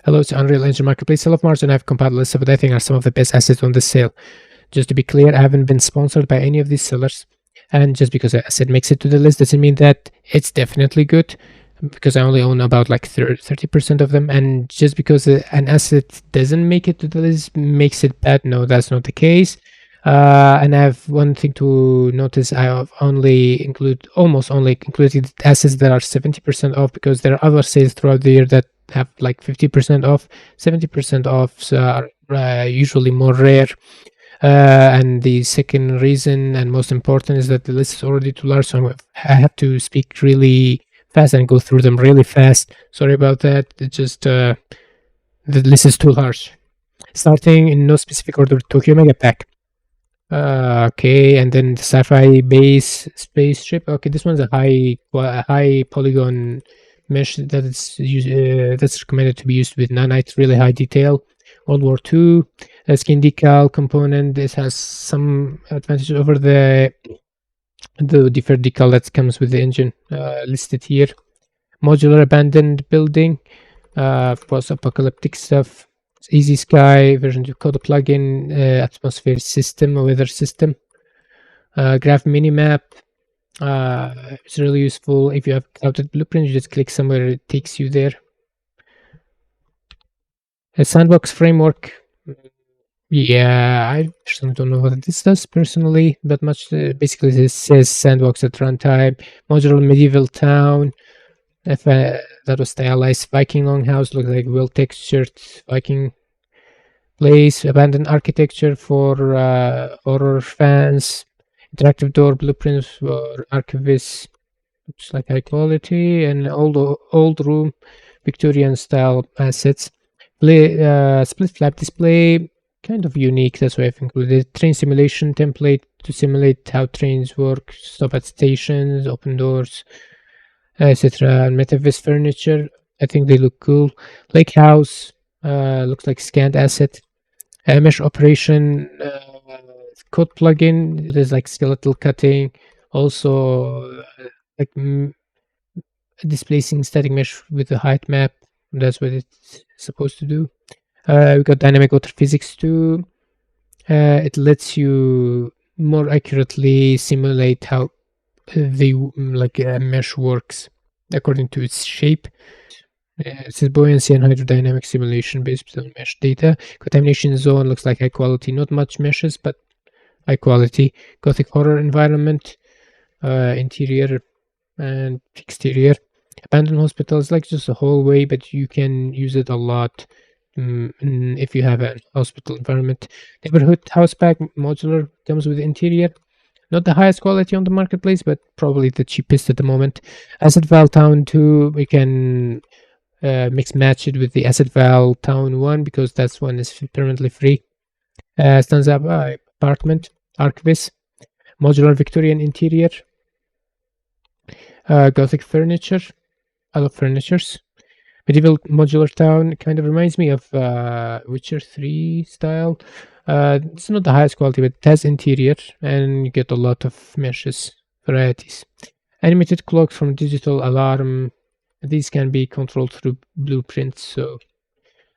Hello, it's Unreal Engine Marketplace. Sale of Mars, and I have compiled a list of what I think are some of the best assets on this sale. Just to be clear, I haven't been sponsored by any of these sellers. And just because an asset makes it to the list doesn't mean that it's definitely good, because I only own about like 30% of them. And just because an asset doesn't make it to the list makes it bad. No, that's not the case. And I have one thing to notice. I have almost only included assets that are 70% off, because there are other sales throughout the year that have like 50% off. 70% off are usually more rare. And the second reason, and most important, is that the list is already too large, so I have to speak really fast and go through them really fast. Sorry about that. It's just the list is too large. Starting in no specific order: Tokyo Mega Pack. Okay, and then the sci-fi base spaceship. Okay, this one's a high polygon mesh that's recommended to be used with nanite, really high detail. World War II, a skin decal component. This has some advantage over the deferred decal that comes with the engine, listed here. Modular abandoned building, post-apocalyptic stuff. Easy Sky version 2 code plugin, atmosphere system, weather system, graph minimap. It's really useful. If you have clouded blueprint, you just click somewhere, it takes you there. A sandbox framework. Yeah, I personally don't know what this does personally, but much. Basically, this says sandbox at runtime. Modular medieval town. If that was stylized Viking longhouse, looks like well textured Viking place. Abandoned architecture for horror fans. Interactive door blueprints for archivists. Looks like high quality. And old room, Victorian style assets. Split flap display, kind of unique. That's why I've included train simulation template to simulate how trains work. Stop at stations, open doors, etc. Metaverse furniture, I think they look cool. Lake house, looks like scanned asset. Mesh operation, code plugin. There's like skeletal cutting, also like displacing static mesh with a height map. That's what it's supposed to do. We got dynamic auto physics too. It lets you more accurately simulate how the mesh works according to its shape. It says buoyancy and hydrodynamic simulation based on mesh data. Contamination zone looks like high quality, not much meshes, but high quality. Gothic horror environment, interior and exterior. Abandoned hospital is like just a hallway, but you can use it a lot if you have a hospital environment. Neighborhood house pack modular comes with interior. Not the highest quality on the marketplace, but probably the cheapest at the moment. Asset Val Town 2, we can mix match it with the Asset Val Town 1, because that's one is permanently free. Stands up apartment, Archivist, modular Victorian interior, Gothic furniture. I love furnitures. Medieval modular town kind of reminds me of Witcher 3 style. It's not the highest quality, but it has interior, and you get a lot of meshes varieties. Animated clocks from digital alarm. These can be controlled through blueprints. So,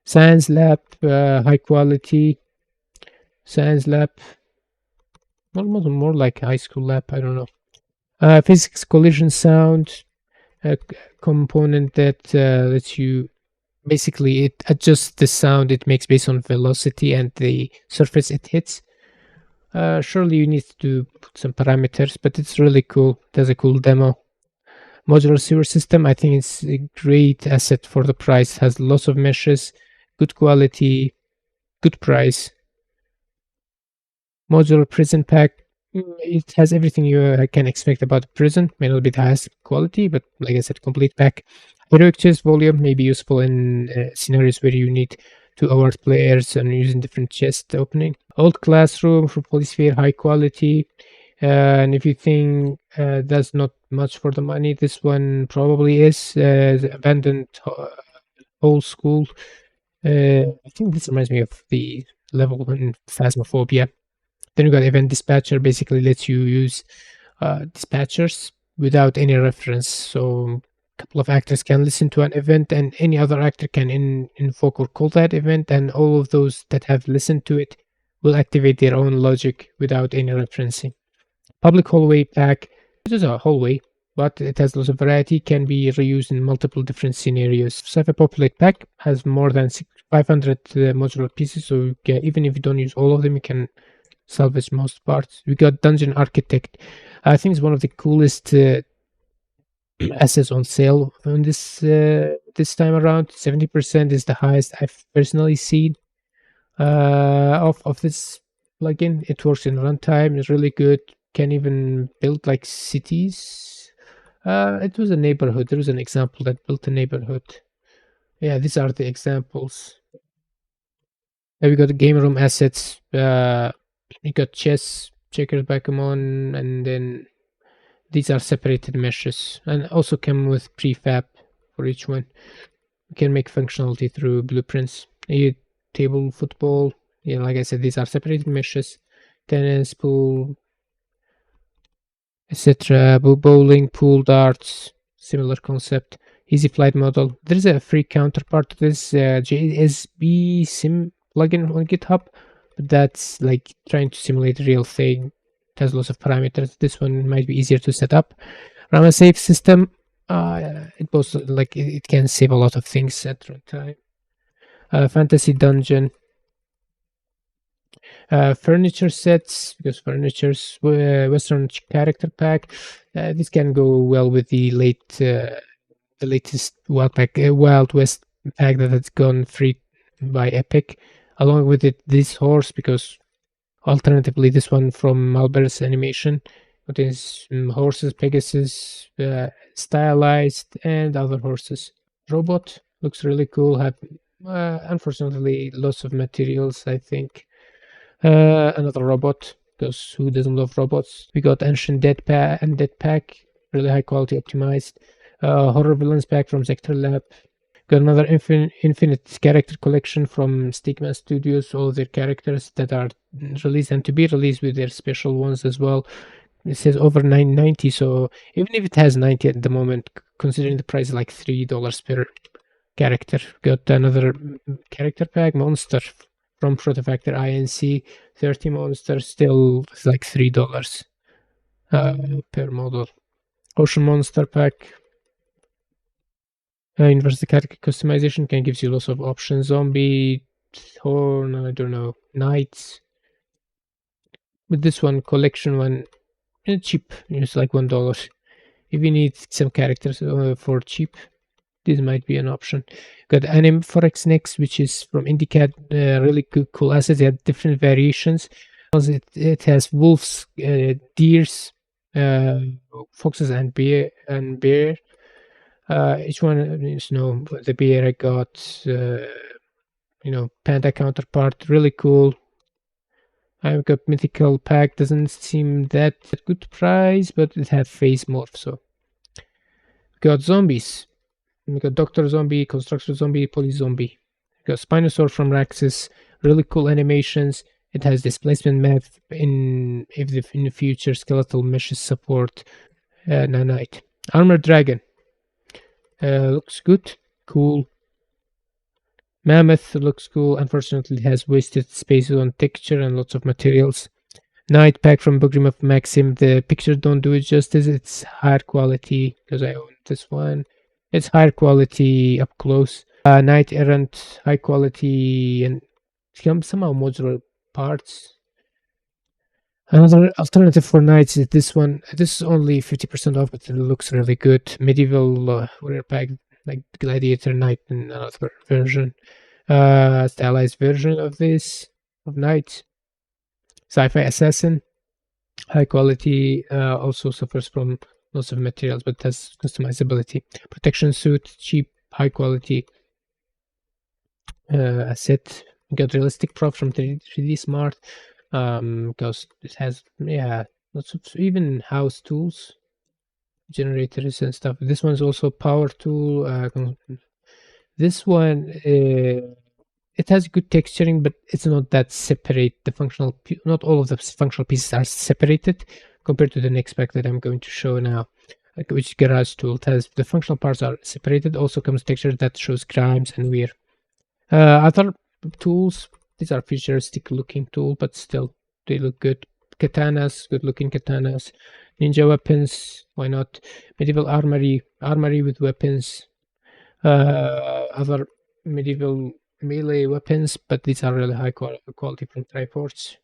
science lab, high quality. Science lab, more like high school lab. I don't know. Physics collision sound, a component that lets you basically it adjusts the sound it makes based on velocity and the surface it hits. Surely you need to put some parameters, but it's really cool. There's a cool demo. Modular sewer system, I think it's a great asset for the price. Has lots of meshes, good quality, good price. Modular prison pack, it has everything you can expect about a prison. May not be the highest quality, but like I said, complete pack. Heroic chest volume may be useful in scenarios where you need to award players and using different chest opening. Old classroom for Polysphere, high quality. And if you think that's not much for the money, this one probably is. The abandoned old school. I think this reminds me of the level in Phasmophobia. Then you got Event Dispatcher, basically lets you use dispatchers without any reference. So couple of actors can listen to an event, and any other actor can invoke or call that event, and all of those that have listened to it will activate their own logic without any referencing. Public hallway pack. This is a hallway, but it has lots of variety, can be reused in multiple different scenarios. Sci-fi populate pack has more than 500 modular pieces, so you can, even if you don't use all of them, you can salvage most parts. We got Dungeon Architect. I think it's one of the coolest assets on sale on this time around. 70% is the highest I've personally seen of this plugin. It works in runtime. It's really good. Can even build like cities. It was a neighborhood. There was an example that built a neighborhood. Yeah, these are the examples. We got the game room assets. You got chess, checkers, backgammon, and then these are separated meshes, and also come with prefab for each one. You can make functionality through blueprints. Table, football. Yeah, like I said, these are separated meshes. Tennis, pool, etc. Bowling, pool, darts, similar concept. Easy flight model. There's a free counterpart to this JSB Sim plugin on GitHub, but that's like trying to simulate a real thing. It has lots of parameters. This one might be easier to set up. Run a save system. It was like it can save a lot of things at runtime. Fantasy dungeon. Furniture sets, because furniture's Western character pack. This can go well with the latest Wild West pack that has gone free by Epic. Along with it, this horse, because alternatively this one from Malber's animation contains horses, Pegasus, stylized, and other horses. Robot looks really cool. Have unfortunately lots of materials, I think. Another robot, because who doesn't love robots? We got Ancient Dead Pack, really high quality optimized. Horror Villains Pack from Zector Lab. Got another infinite character collection from Stigma Studios, all their characters that are released and to be released with their special ones as well. It says over 990, so even if it has 90 at the moment, considering the price is like $3 per character. Got another character pack, Monster from Protofactor INC, 30 monsters, still like $3 per model. Ocean Monster Pack. Universal character customization can gives you lots of options. Zombie, Horn, I don't know, Knights. With this one, collection one, cheap. It's like $1. If you need some characters for cheap, this might be an option. Got Anime Forex Next, which is from IndieCat. Really good, cool assets. They have different variations. It has wolves, deers, foxes, and bear. Each one is the bear I got. Panda counterpart. Really cool. I've got mythical pack. Doesn't seem that good price, but it has face morph. So got zombies. We got Doctor Zombie, Constructor Zombie, Police Zombie. We got Spinosaur from Raxus. Really cool animations. It has displacement math in the future skeletal meshes support nanite. Armored Dragon. Looks good. Cool. Mammoth looks cool. Unfortunately, it has wasted space on texture and lots of materials. Knight pack from Bookrim of Maxim. The pictures don't do it justice. It's higher quality because I own this one. It's higher quality up close. Knight Errant, high quality and somehow modular parts. Another alternative for Knights is this one. This is only 50% off, but it looks really good. Medieval warrior pack, like Gladiator Knight and another version. Stylized version of this, of Knight. Sci-fi Assassin, high quality, also suffers from lots of materials, but has customizability. Protection suit, cheap, high quality asset. We got realistic prop from 3D Smart, because it has lots of even house tools, generators and stuff. This one's also power tool. This one it has good texturing, but it's not that separate. Not all of the functional pieces are separated compared to the next pack that I'm going to show now. which garage tool has. The functional parts are separated. Also comes texture that shows crimes and wear. Other tools, these are futuristic looking tool, but still they look good. Katanas, good looking katanas. Ninja weapons, why not? Medieval armory with weapons. Other medieval melee weapons, but these are really high quality from Triforce.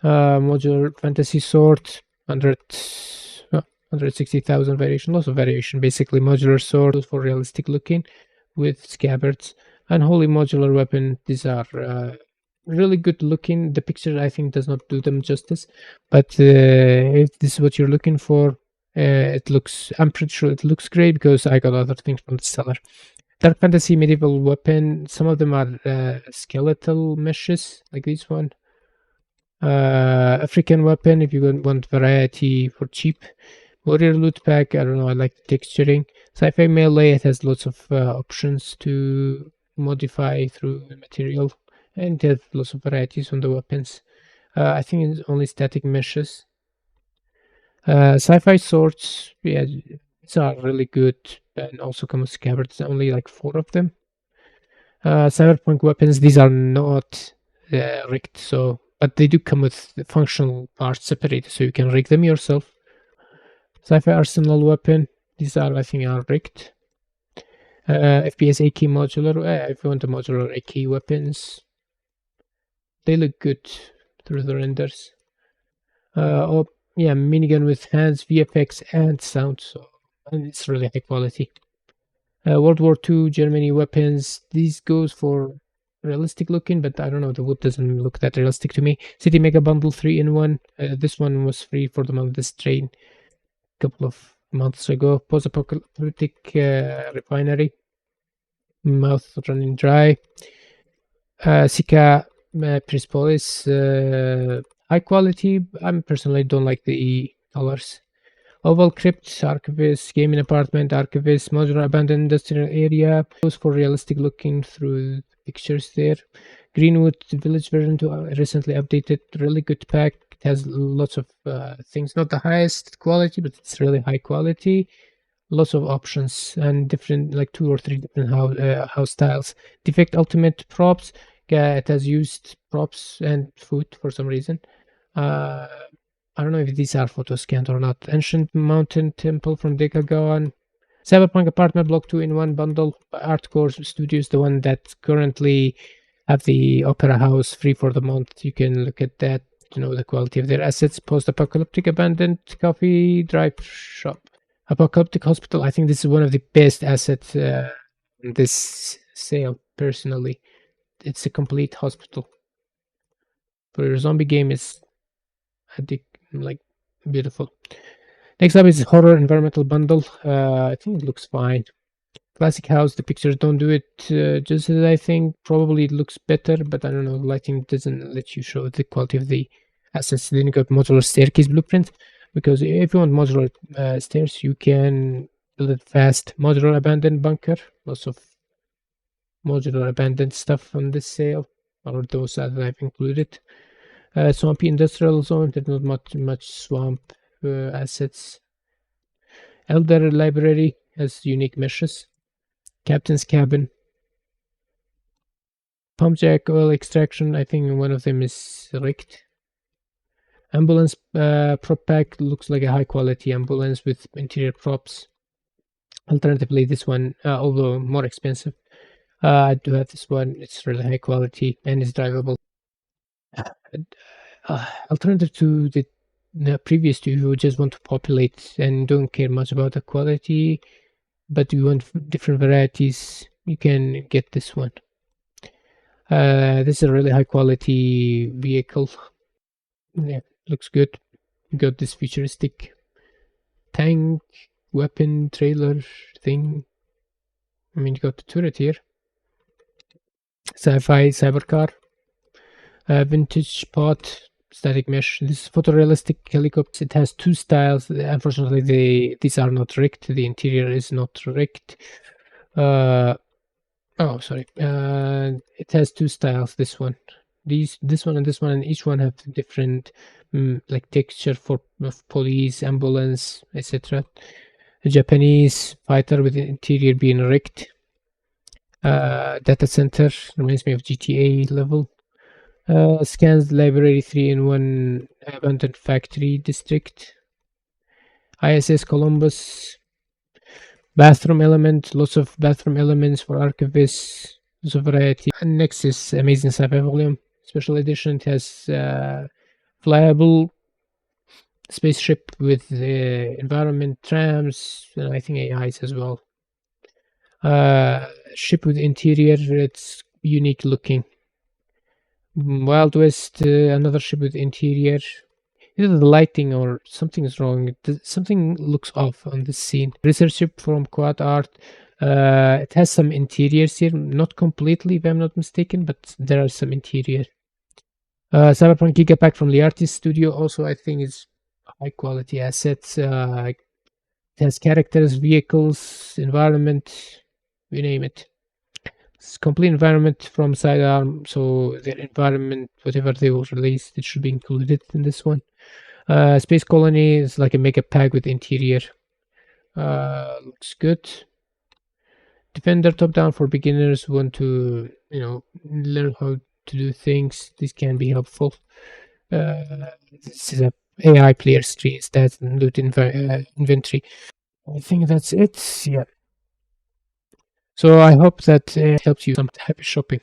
Modular fantasy sword, 160,000 variation, lots of variation. Basically, modular sword for realistic looking with scabbards. Unholy modular weapon, these are really good looking. The picture, I think, does not do them justice, but if this is what you're looking for, I'm pretty sure it looks great because I got other things from the seller. Dark fantasy medieval weapon, some of them are skeletal meshes like this one. African weapon if you want variety for cheap. Warrior loot pack, I don't know, I like the texturing. Sci-fi melee, it has lots of options to modify through the material, and it has lots of varieties on the weapons. I think it's only static meshes. Sci-fi swords, yeah, these are really good, and also come with scabbards, only like 4 of them. Cyberpunk weapons, these are not rigged, so but they do come with the functional parts separated, so you can rig them yourself. Sci-fi arsenal weapon, these are, I think, are rigged. FPS AK modular, if you want the modular AK weapons, they look good through the renders. Oh yeah, minigun with hands, VFX and sound, so and it's really high quality. World War II Germany weapons, these goes for realistic looking, but I don't know, the wood doesn't look that realistic to me. City Mega Bundle 3-in-1, this one was free for the month of this train a couple of months ago. Post-apocalyptic refinery, mouth running dry. Sika Persepolis, high quality. I personally don't like the colors. Oval Crypt, Archivist, Gaming Apartment, Archivist, Modular Abandoned Industrial Area. Those for realistic looking through pictures there. Greenwood Village version 2, recently updated, really good pack. It has lots of things, not the highest quality, but it's really high quality. Lots of options and different, like 2 or 3 different house styles. Defect Ultimate props. Yeah, it has used props and food for some reason. I don't know if these are photo scanned or not. Ancient Mountain Temple from Decagon. Cyberpunk Apartment Block 2-in-1 bundle. Artcore Studios, the one that currently have the Opera House free for the month. You can look at that to know the quality of their assets. Post-apocalyptic abandoned coffee drive shop. Apocalyptic Hospital. I think this is one of the best assets in this sale, personally. It's a complete hospital. For your zombie game, is like beautiful. Next up is horror environmental bundle. I think it looks fine. Classic house, the pictures don't do it just as I think. Probably it looks better, but I don't know, lighting doesn't let you show the quality of the assets. Then you got modular staircase blueprint, because if you want modular stairs, you can build it fast. Modular abandoned bunker, lots of modular abandoned stuff on this sale, or those that I've included. Swampy industrial zone, there's not much swamp assets. Elder library has unique meshes. Captain's cabin. Pump jack oil extraction, I think one of them is rigged. Ambulance prop pack, looks like a high quality ambulance with interior props. Alternatively, this one, although more expensive, I do have this one. It's really high quality and is drivable. Alternative to the previous two, who just want to populate and don't care much about the quality, but you want different varieties, you can get this one. This is a really high quality vehicle. Yeah, looks good. You got this futuristic tank, weapon, trailer thing. I mean, you got the turret here. Sci-fi cybercar. Vintage pot, static mesh. This is photorealistic helicopter. It has 2 styles. Unfortunately, these are not rigged. The interior is not rigged. It has 2 styles. This one, this one, and this one, and each one have different like texture for police, ambulance, etc. A Japanese fighter with the interior being rigged. Data center reminds me of GTA level. Scans library 3-in-1 abandoned factory district. ISS Columbus. Bathroom element, lots of bathroom elements for archivists, lots of variety. And next is Amazing Sci-Fi Volume Special Edition. It has flyable spaceship with environment trams, and I think AIs as well. Ship with interior, it's unique looking. Wild West, another ship with interior. Either the lighting or something is wrong. Something looks off on this scene. Research ship from Quad Art. It has some interiors here, not completely, if I'm not mistaken, but there are some interior. Cyberpunk Gigapack from Liartis Studio, also I think is high quality assets. It has characters, vehicles, environment, you name it. It's complete environment from Sidearm, so their environment, whatever they will release, it should be included in this one. Space Colony is like a mega pack with interior. Looks good. Defender top down for beginners who want to, learn how to do things. This can be helpful. This is a AI player screen, stats and loot inventory. I think that's it. Yeah. So I hope that helps you. Some happy shopping.